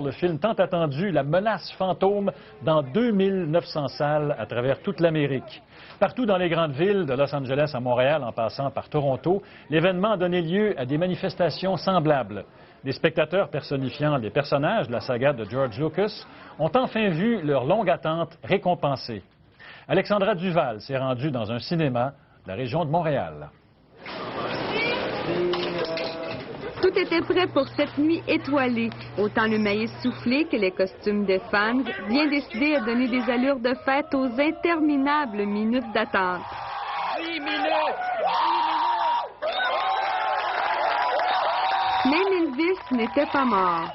le film tant attendu La menace fantôme dans 2900 salles à travers toute l'Amérique. Partout dans les grandes villes, de Los Angeles à Montréal en passant par Toronto, l'événement a donné lieu à des manifestations semblables. Des spectateurs personnifiant les personnages de la saga de George Lucas ont enfin vu leur longue attente récompensée. Alexandra Duval s'est rendue dans un cinéma de la région de Montréal. Tout était prêt pour cette nuit étoilée. Autant le maïs soufflé que les costumes des fans, bien décidés à donner des allures de fête aux interminables minutes d'attente. 10 minutes! Même Elvis n'était pas mort.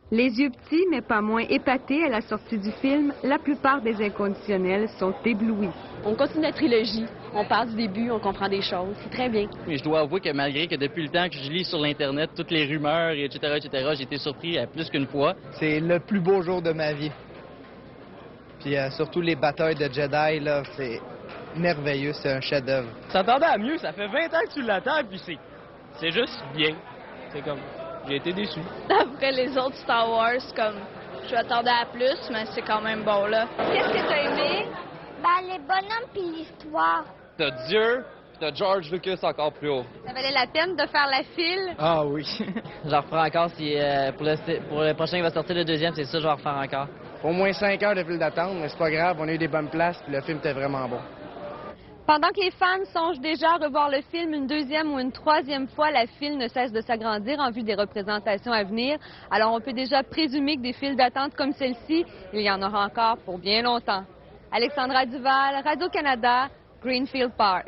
Les yeux petits, mais pas moins épatés à la sortie du film, la plupart des inconditionnels sont éblouis. On continue la trilogie, on part du début, on comprend des choses, c'est très bien. Mais je dois avouer que malgré que depuis le temps que je lis sur l'Internet toutes les rumeurs, etc., j'ai été surpris plus qu'une fois. C'est le plus beau jour de ma vie. Puis surtout les batailles de Jedi, là, c'est merveilleux, c'est un chef-d'œuvre. Ça s'attendait à mieux, ça fait 20 ans que tu l'attends, puis c'est juste bien. C'est comme... J'ai été déçu. Après les autres Star Wars, comme je m'attendais à plus, mais c'est quand même bon, là. Qu'est-ce que t'as aimé? Les bonhommes puis l'histoire. T'as Dieu, puis t'as George Lucas encore plus haut. Ça valait la peine de faire la file? Ah oui. J'en reprends encore si pour le prochain qui va sortir le deuxième, c'est ça, je vais en refaire encore. Au moins 5 heures de file d'attente, mais c'est pas grave, on a eu des bonnes places, puis le film était vraiment bon. Pendant que les fans songent déjà à revoir le film une deuxième ou une troisième fois, la file ne cesse de s'agrandir en vue des représentations à venir. Alors on peut déjà présumer que des files d'attente comme celle-ci, il y en aura encore pour bien longtemps. Alexandra Duval, Radio-Canada, Greenfield Park.